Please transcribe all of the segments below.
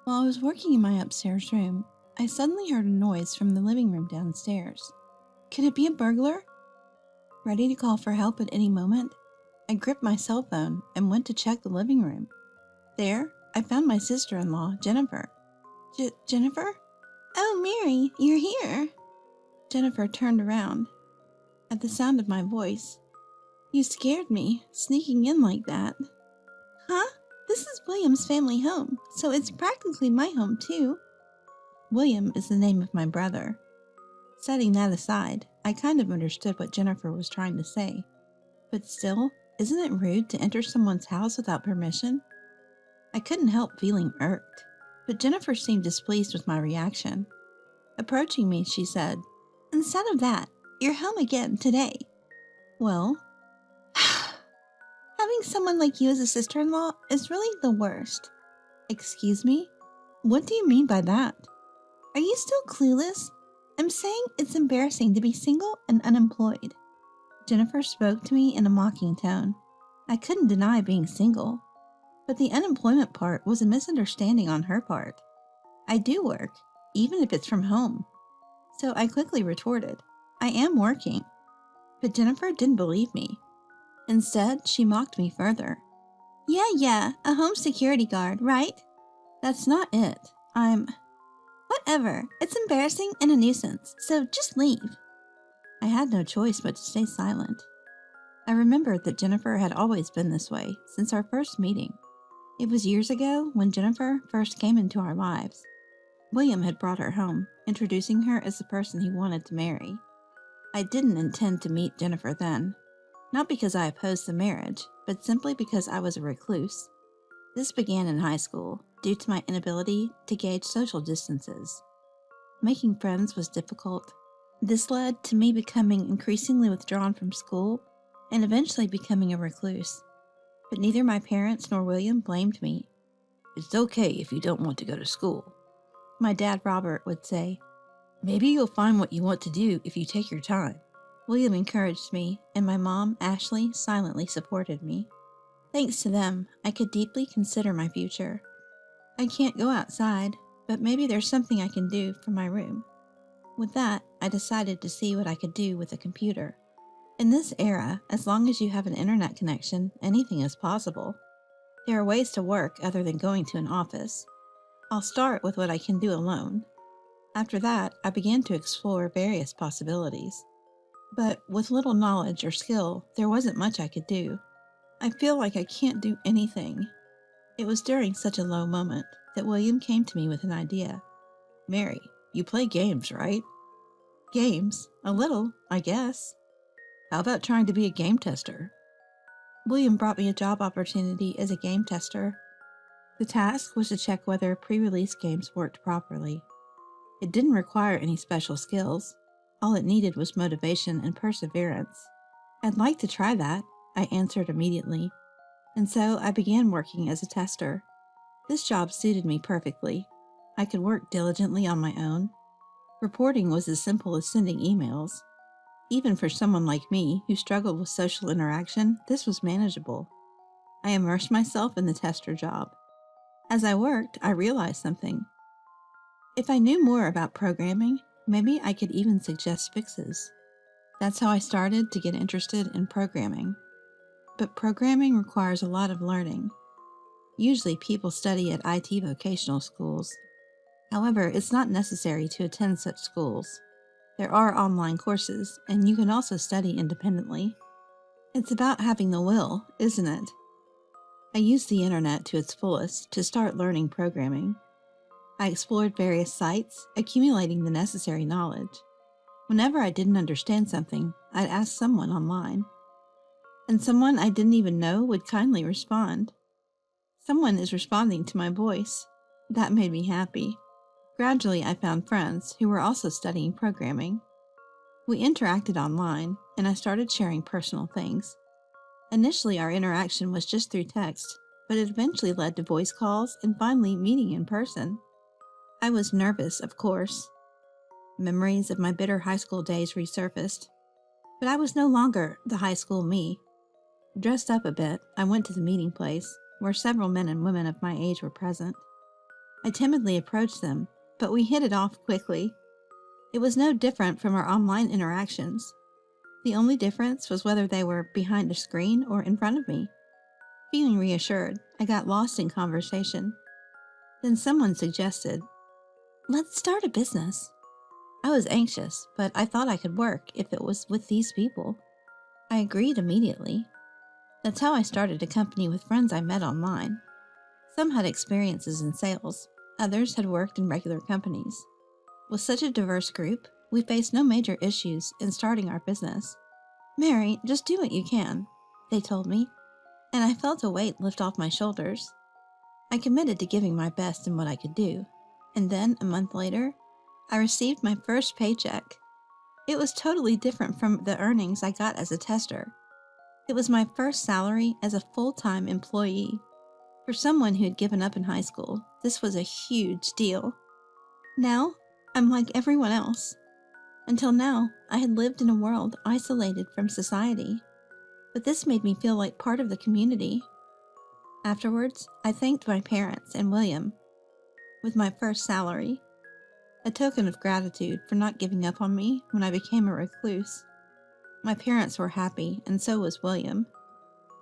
While I was working in my upstairs room, I suddenly heard a noise from the living room downstairs. Could it be a burglar? Ready to call for help at any moment, I gripped my cell phone and went to check the living room. There, I found my sister-in-law, Jennifer. Jennifer? Oh, Mary, you're here. Jennifer turned around. At the sound of my voice, you scared me, sneaking in like that. Huh? This is William's family home, so it's practically my home too. William is the name of my brother. Setting that aside, I kind of understood what Jennifer was trying to say. But still, isn't it rude to enter someone's house without permission? I couldn't help feeling irked, but Jennifer seemed displeased with my reaction. Approaching me, she said, "Instead of that, you're home again today." Well, having someone like you as a sister-in-law is really the worst. Excuse me? What do you mean by that? Are you still clueless? I'm saying it's embarrassing to be single and unemployed. Jennifer spoke to me in a mocking tone. I couldn't deny being single, but the unemployment part was a misunderstanding on her part. I do work, even if it's from home. So I quickly retorted, I am working. But Jennifer didn't believe me. Instead, she mocked me further. Yeah, a home security guard, right? That's not it. Whatever. It's embarrassing and a nuisance, so just leave. I had no choice but to stay silent. I remembered that Jennifer had always been this way since our first meeting. It was years ago when Jennifer first came into our lives. William had brought her home, introducing her as the person he wanted to marry. I didn't intend to meet Jennifer then, not because I opposed the marriage, but simply because I was a recluse. This began in high school, due to my inability to gauge social distances. Making friends was difficult. This led to me becoming increasingly withdrawn from school and eventually becoming a recluse. But neither my parents nor William blamed me. It's okay if you don't want to go to school, my dad Robert would say. Maybe you'll find what you want to do if you take your time. William encouraged me, and my mom, Ashley, silently supported me. Thanks to them, I could deeply consider my future. I can't go outside, but maybe there's something I can do from my room. With that, I decided to see what I could do with a computer. In this era, as long as you have an internet connection, anything is possible. There are ways to work other than going to an office. I'll start with what I can do alone. After that, I began to explore various possibilities. But with little knowledge or skill, there wasn't much I could do. I feel like I can't do anything. It was during such a low moment that William came to me with an idea. Mary, you play games, right? Games? A little, I guess. How about trying to be a game tester? William brought me a job opportunity as a game tester. The task was to check whether pre-release games worked properly. It didn't require any special skills. All it needed was motivation and perseverance. I'd like to try that, I answered immediately. And so I began working as a tester. This job suited me perfectly. I could work diligently on my own. Reporting was as simple as sending emails. Even for someone like me who struggled with social interaction, this was manageable. I immersed myself in the tester job. As I worked, I realized something. If I knew more about programming, maybe I could even suggest fixes. That's how I started to get interested in programming. But programming requires a lot of learning. Usually people study at IT vocational schools. However, it's not necessary to attend such schools. There are online courses, and you can also study independently. It's about having the will, isn't it? I used the internet to its fullest to start learning programming. I explored various sites, accumulating the necessary knowledge. Whenever I didn't understand something, I'd ask someone online. And someone I didn't even know would kindly respond. Someone is responding to my voice. That made me happy. Gradually, I found friends who were also studying programming. We interacted online, and I started sharing personal things. Initially, our interaction was just through text, but it eventually led to voice calls and finally meeting in person. I was nervous, of course. Memories of my bitter high school days resurfaced. But I was no longer the high school me. Dressed up a bit, I went to the meeting place, where several men and women of my age were present. I timidly approached them, but we hit it off quickly. It was no different from our online interactions. The only difference was whether they were behind a screen or in front of me. Feeling reassured, I got lost in conversation. Then someone suggested, "Let's start a business." I was anxious, but I thought I could work if it was with these people. I agreed immediately. That's how I started a company with friends I met online. Some had experiences in sales, others had worked in regular companies. With such a diverse group, we faced no major issues in starting our business. "Mary, just do what you can," they told me, and I felt a weight lift off my shoulders. I committed to giving my best in what I could do, and then, a month later, I received my first paycheck. It was totally different from the earnings I got as a tester. It was my first salary as a full-time employee. For someone who had given up in high school, this was a huge deal. Now, I'm like everyone else. Until now, I had lived in a world isolated from society. But this made me feel like part of the community. Afterwards, I thanked my parents and William with my first salary, a token of gratitude for not giving up on me when I became a recluse. My parents were happy, and so was William.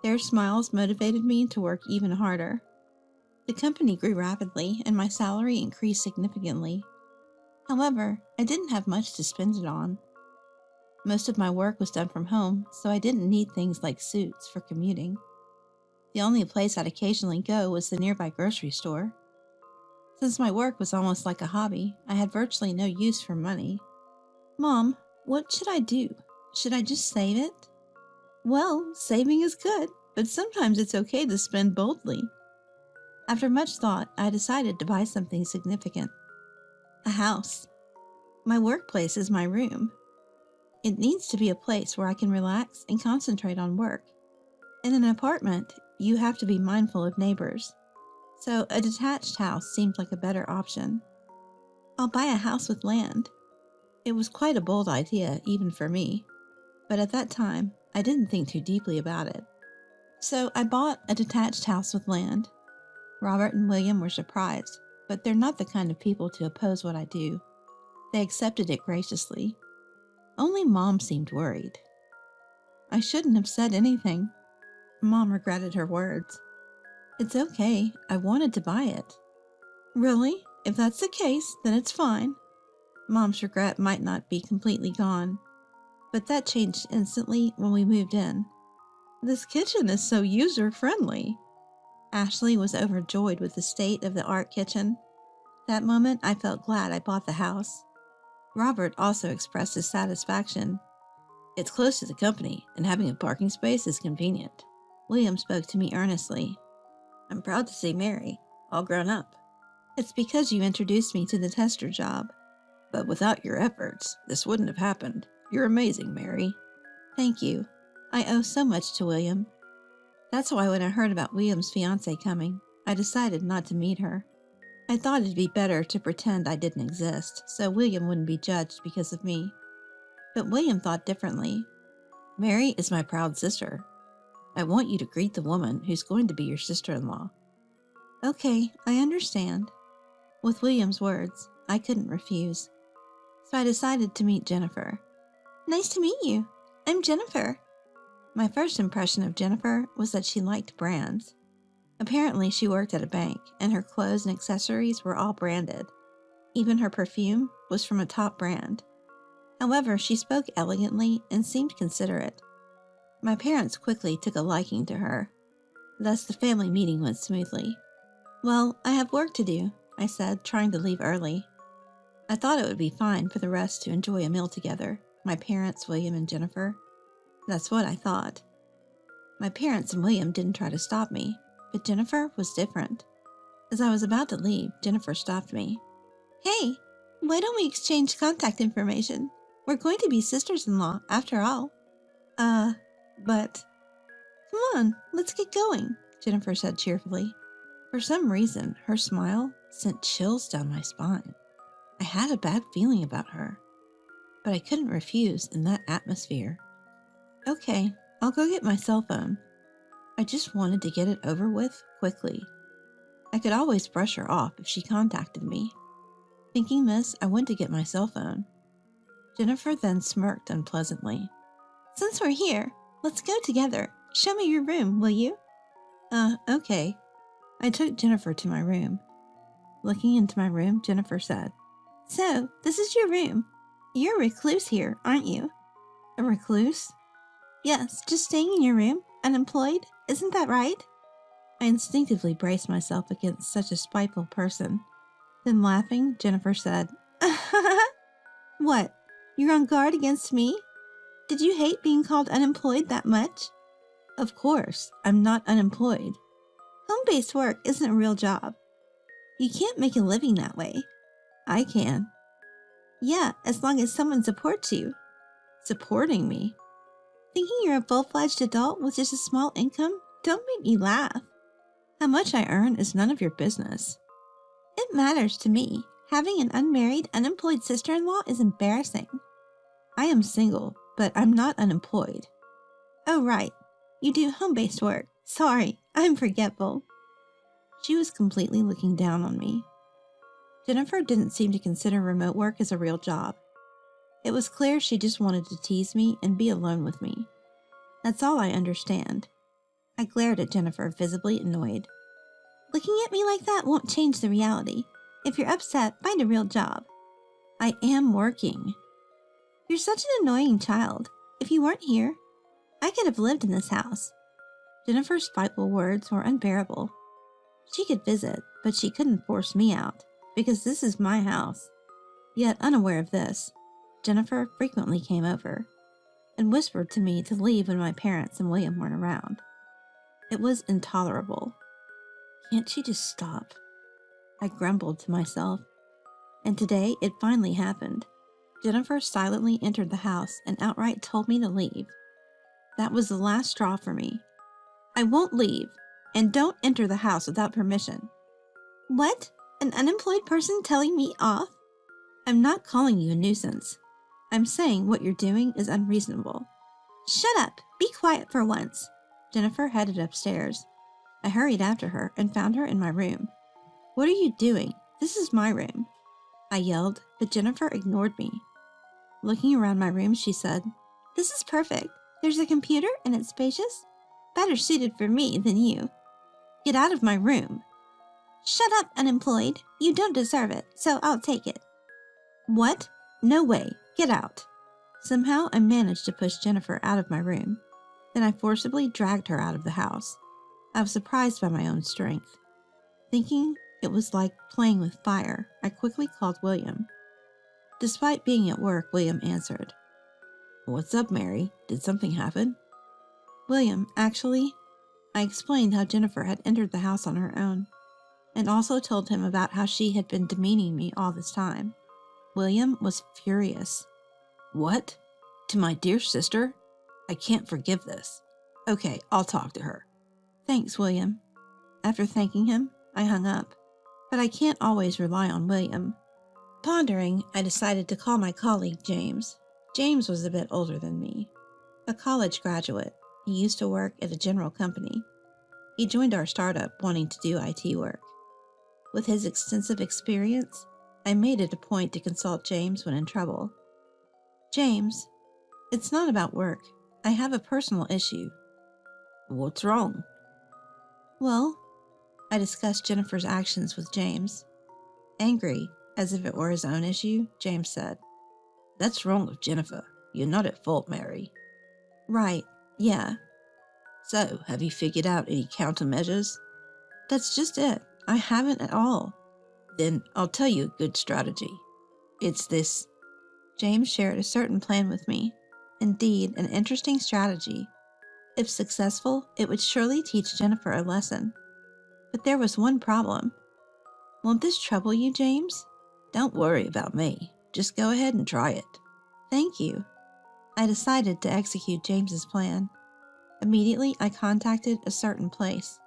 Their smiles motivated me to work even harder. The company grew rapidly, and my salary increased significantly. However, I didn't have much to spend it on. Most of my work was done from home, so I didn't need things like suits for commuting. The only place I'd occasionally go was the nearby grocery store. Since my work was almost like a hobby, I had virtually no use for money. "Mom, what should I do? Should I just save it?" "Well, saving is good, but sometimes it's okay to spend boldly." After much thought, I decided to buy something significant. A house. My workplace is my room. It needs to be a place where I can relax and concentrate on work. In an apartment, you have to be mindful of neighbors. So a detached house seemed like a better option. "I'll buy a house with land." It was quite a bold idea, even for me. But at that time, I didn't think too deeply about it. So I bought a detached house with land. Robert and William were surprised, but they're not the kind of people to oppose what I do. They accepted it graciously. Only Mom seemed worried. I shouldn't have said anything. Mom regretted her words. "It's okay, I wanted to buy it." "Really? If that's the case, then it's fine." Mom's regret might not be completely gone, but that changed instantly when we moved in. "This kitchen is so user-friendly." Ashley was overjoyed with the state of the art kitchen. That moment, I felt glad I bought the house. Robert also expressed his satisfaction. "It's close to the company, and having a parking space is convenient." William spoke to me earnestly. "I'm proud to see Mary, all grown up." "It's because you introduced me to the tester job." "But without your efforts, this wouldn't have happened. You're amazing, Mary." "Thank you. I owe so much to William." That's why when I heard about William's fiancée coming, I decided not to meet her. I thought it'd be better to pretend I didn't exist, so William wouldn't be judged because of me. But William thought differently. "Mary is my proud sister. I want you to greet the woman who's going to be your sister-in-law." "Okay, I understand." With William's words, I couldn't refuse. So I decided to meet Jennifer. "Nice to meet you. I'm Jennifer." My first impression of Jennifer was that she liked brands. Apparently, she worked at a bank, and her clothes and accessories were all branded. Even her perfume was from a top brand. However, she spoke elegantly and seemed considerate. My parents quickly took a liking to her. Thus, the family meeting went smoothly. "Well, I have work to do," I said, trying to leave early. I thought it would be fine for the rest to enjoy a meal together, my parents, William, and Jennifer. That's what I thought. My parents and William didn't try to stop me, but Jennifer was different. As I was about to leave, Jennifer stopped me. "Hey, why don't we exchange contact information? We're going to be sisters-in-law, after all." But... "Come on, let's get going," Jennifer said cheerfully. For some reason, her smile sent chills down my spine. I had a bad feeling about her, but I couldn't refuse in that atmosphere. "Okay, I'll go get my cell phone." I just wanted to get it over with quickly. I could always brush her off if she contacted me. Thinking this, I went to get my cell phone. Jennifer then smirked unpleasantly. Since we're here, let's go together. Show me your room, will you? Okay. I took Jennifer to my room. Looking into my room, Jennifer said, So, this is your room. You're a recluse here, aren't you? A recluse? Yes, just staying in your room, unemployed, isn't that right? I instinctively braced myself against such a spiteful person. Then laughing, Jennifer said, What? You're on guard against me? Did you hate being called unemployed that much? Of course, I'm not unemployed. Home-based work isn't a real job. You can't make a living that way. I can. Yeah, as long as someone supports you. Supporting me? Thinking you're a full-fledged adult with just a small income? Don't make me laugh. How much I earn is none of your business. It matters to me. Having an unmarried, unemployed sister-in-law is embarrassing. I am single, but I'm not unemployed. Oh, right. You do home-based work. Sorry, I'm forgetful. She was completely looking down on me. Jennifer didn't seem to consider remote work as a real job. It was clear she just wanted to tease me and be alone with me. That's all I understand. I glared at Jennifer, visibly annoyed. Looking at me like that won't change the reality. If you're upset, find a real job. I am working. You're such an annoying child. If you weren't here, I could have lived in this house. Jennifer's spiteful words were unbearable. She could visit, but she couldn't force me out, because this is my house. Yet, unaware of this, Jennifer frequently came over and whispered to me to leave when my parents and William weren't around. It was intolerable. Can't she just stop? I grumbled to myself. And today, it finally happened. Jennifer silently entered the house and outright told me to leave. That was the last straw for me. I won't leave, and don't enter the house without permission. What? An unemployed person telling me off? I'm not calling you a nuisance. I'm saying what you're doing is unreasonable. Shut up! Be quiet for once. Jennifer headed upstairs. I hurried after her and found her in my room. What are you doing? This is my room. I yelled, but Jennifer ignored me. Looking around my room, she said, This is perfect. There's a computer and it's spacious. Better suited for me than you. Get out of my room. Shut up, unemployed. You don't deserve it, so I'll take it. What? No way. Get out. Somehow I managed to push Jennifer out of my room. Then I forcibly dragged her out of the house. I was surprised by my own strength. Thinking it was like playing with fire, I quickly called William. Despite being at work, William answered. What's up, Mary? Did something happen? William, actually, I explained how Jennifer had entered the house on her own, and also told him about how she had been demeaning me all this time. William was furious. What? To my dear sister? I can't forgive this. Okay, I'll talk to her. Thanks, William. After thanking him, I hung up. But I can't always rely on William. Pondering, I decided to call my colleague James. James was a bit older than me. A college graduate, he used to work at a general company. He joined our startup wanting to do IT work. With his extensive experience, I made it a point to consult James when in trouble. James, it's not about work. I have a personal issue. What's wrong? Well, I discussed Jennifer's actions with James. Angry, as if it were his own issue, James said, That's wrong with Jennifer. You're not at fault, Mary. Right, yeah. So, have you figured out any countermeasures? That's just it. I haven't at all. Then I'll tell you a good strategy. It's this. James shared a certain plan with me. Indeed, an interesting strategy. If successful, it would surely teach Jennifer a lesson. But there was one problem. Won't this trouble you, James? Don't worry about me. Just go ahead and try it. Thank you. I decided to execute James's plan. Immediately, I contacted a certain place.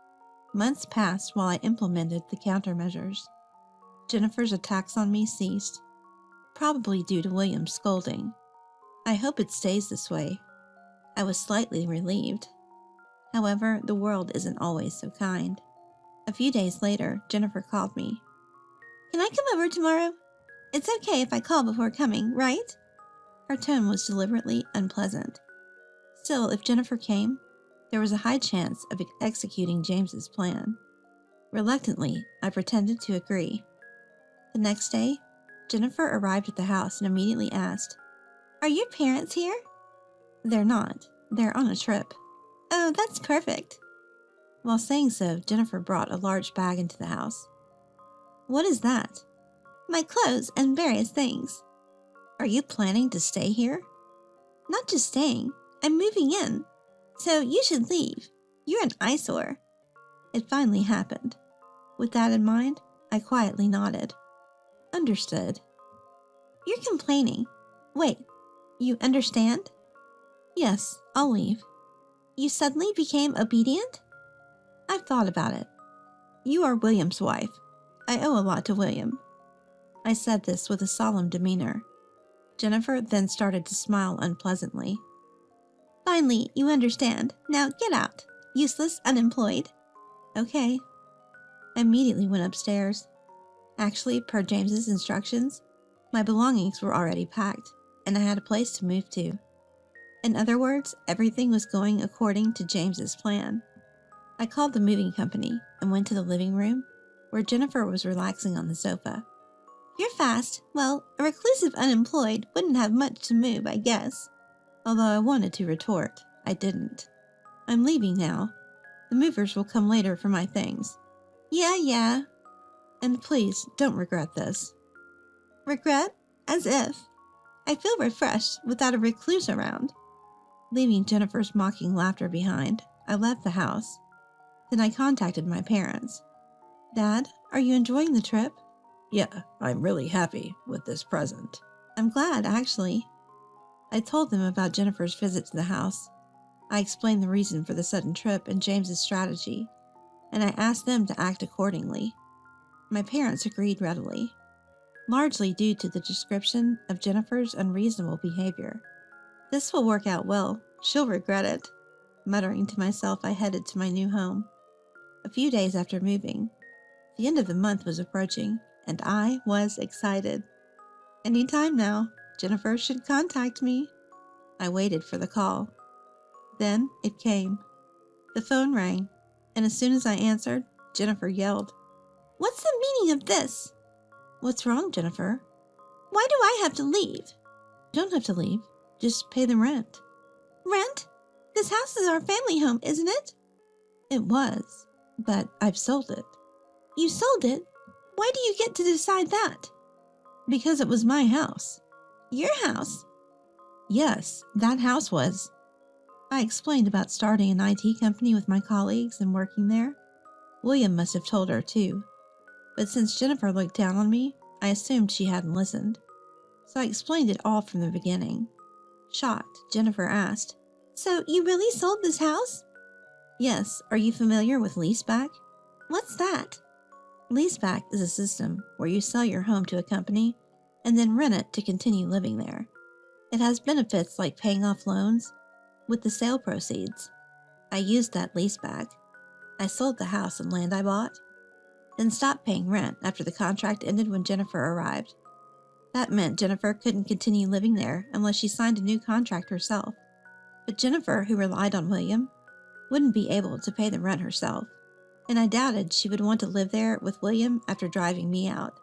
Months passed while I implemented the countermeasures. Jennifer's attacks on me ceased, probably due to William's scolding. I hope it stays this way. I was slightly relieved. However, the world isn't always so kind. A few days later, Jennifer called me. Can I come over tomorrow? It's okay if I call before coming, right? Her tone was deliberately unpleasant. Still, if Jennifer came, there was a high chance of executing James's plan. Reluctantly, I pretended to agree. The next day, Jennifer arrived at the house and immediately asked, Are your parents here? They're not. They're on a trip. Oh, that's perfect. While saying so, Jennifer brought a large bag into the house. What is that? My clothes and various things. Are you planning to stay here? Not just staying. I'm moving in. So you should leave. You're an eyesore. It finally happened. With that in mind, I quietly nodded. Understood. You're complaining. Wait, you understand? Yes, I'll leave. You suddenly became obedient? I've thought about it. You are William's wife. I owe a lot to William. I said this with a solemn demeanor. Jennifer then started to smile unpleasantly. Finally, you understand. Now get out. Useless, unemployed. Okay. I immediately went upstairs. Actually, per James's instructions, my belongings were already packed, and I had a place to move to. In other words, everything was going according to James's plan. I called the moving company and went to the living room, where Jennifer was relaxing on the sofa. You're fast. Well, a reclusive unemployed wouldn't have much to move, I guess. Although I wanted to retort, I didn't. I'm leaving now. The movers will come later for my things. Yeah. And please, don't regret this. Regret? As if. I feel refreshed without a recluse around. Leaving Jennifer's mocking laughter behind, I left the house. Then I contacted my parents. Dad, are you enjoying the trip? Yeah, I'm really happy with this present. I'm glad, actually. I told them about Jennifer's visit to the house. I explained the reason for the sudden trip and James's strategy, and I asked them to act accordingly. My parents agreed readily, largely due to the description of Jennifer's unreasonable behavior. This will work out well. She'll regret it. Muttering to myself, I headed to my new home. A few days after moving, the end of the month was approaching, and I was excited. Anytime now, Jennifer should contact me. I waited for the call. Then it came. The phone rang, and as soon as I answered, Jennifer yelled, What's the meaning of this? What's wrong, Jennifer? Why do I have to leave? You don't have to leave. Just pay the rent. Rent? This house is our family home, isn't it? It was, but I've sold it. You sold it? Why do you get to decide that? Because it was my house. Your house? Yes, that house was. I explained about starting an IT company with my colleagues and working there. William must have told her too. But since Jennifer looked down on me, I assumed she hadn't listened. So I explained it all from the beginning. Shocked, Jennifer asked, So you really sold this house? Yes. Are you familiar with leaseback? What's that? Leaseback is a system where you sell your home to a company and then rent it to continue living there. It has benefits like paying off loans with the sale proceeds. I used that leaseback. I sold the house and land I bought, then stopped paying rent after the contract ended when Jennifer arrived. That meant Jennifer couldn't continue living there unless she signed a new contract herself. But Jennifer, who relied on William, wouldn't be able to pay the rent herself, and I doubted she would want to live there with William after driving me out.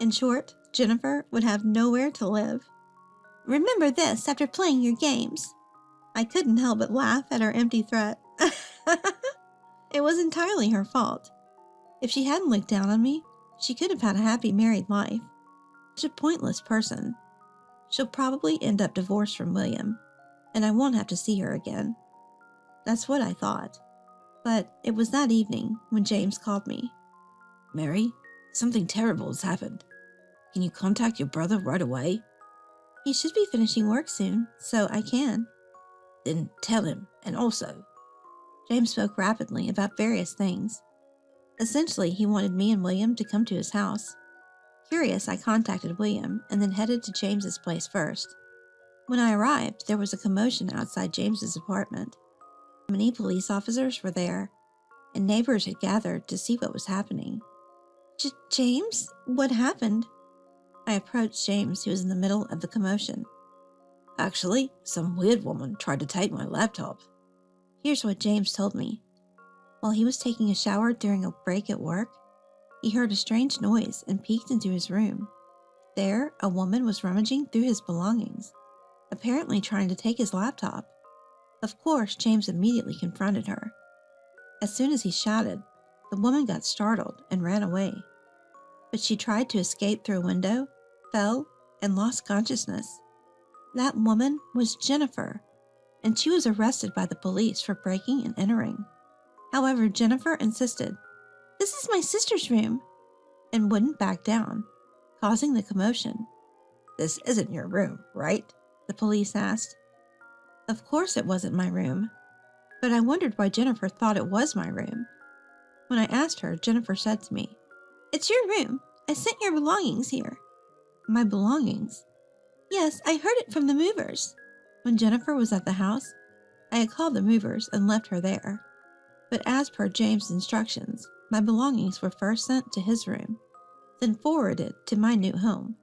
In short, Jennifer would have nowhere to live. Remember this after playing your games. I couldn't help but laugh at her empty threat. It was entirely her fault. If she hadn't looked down on me, she could have had a happy married life. Such a pointless person. She'll probably end up divorced from William, and I won't have to see her again. That's what I thought. But it was that evening when James called me. Mary, something terrible has happened. Can you contact your brother right away? He should be finishing work soon, so I can. Then tell him, and also. James spoke rapidly about various things. Essentially, he wanted me and William to come to his house. Curious, I contacted William and then headed to James's place first. When I arrived, there was a commotion outside James's apartment. Many police officers were there. and neighbors had gathered to see what was happening. James? What happened? I approached James, who was in the middle of the commotion. Actually, some weird woman tried to take my laptop. Here's what James told me. While he was taking a shower during a break at work, he heard a strange noise and peeked into his room. There, a woman was rummaging through his belongings, apparently trying to take his laptop. Of course, James immediately confronted her. As soon as he shouted, the woman got startled and ran away. But she tried to escape through a window, fell, and lost consciousness. That woman was Jennifer, and she was arrested by the police for breaking and entering. However, Jennifer insisted, "This is my sister's room," and wouldn't back down, causing the commotion. "This isn't your room, right?" the police asked. Of course it wasn't my room, but I wondered why Jennifer thought it was my room. When I asked her, Jennifer said to me, "It's your room. I sent your belongings here." My belongings? Yes, I heard it from the movers. When Jennifer was at the house, I had called the movers and left her there. But as per James' instructions, my belongings were first sent to his room, then forwarded to my new home.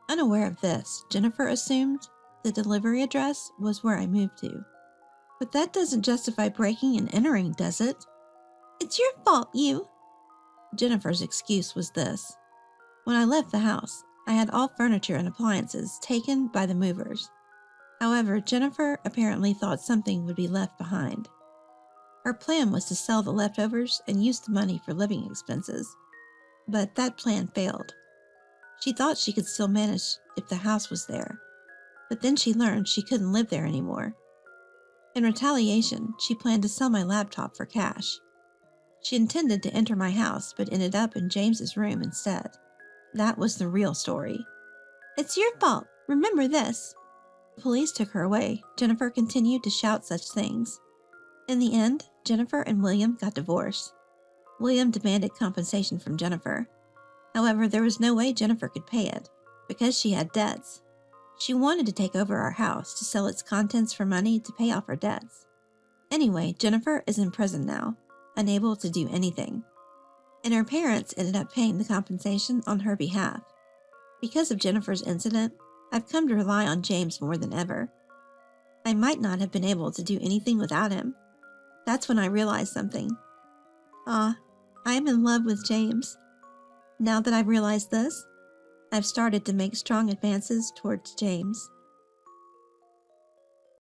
Unaware of this, Jennifer assumed the delivery address was where I moved to. But that doesn't justify breaking and entering, does it? "It's your fault, you." Jennifer's excuse was this. When I left the house, I had all furniture and appliances taken by the movers. However, Jennifer apparently thought something would be left behind. Her plan was to sell the leftovers and use the money for living expenses. But that plan failed. She thought she could still manage if the house was there, but then she learned she couldn't live there anymore. In retaliation, she planned to sell my laptop for cash. She intended to enter my house, but ended up in James's room instead. That was the real story. "It's your fault. Remember this." The police took her away. Jennifer continued to shout such things. In the end, Jennifer and William got divorced. William demanded compensation from Jennifer. However, there was no way Jennifer could pay it, because she had debts. She wanted to take over our house to sell its contents for money to pay off her debts. Anyway, Jennifer is in prison now, unable to do anything. And her parents ended up paying the compensation on her behalf. Because of Jennifer's incident, I've come to rely on James more than ever. I might not have been able to do anything without him. That's when I realized something. I am in love with James. Now that I've realized this, I've started to make strong advances towards James.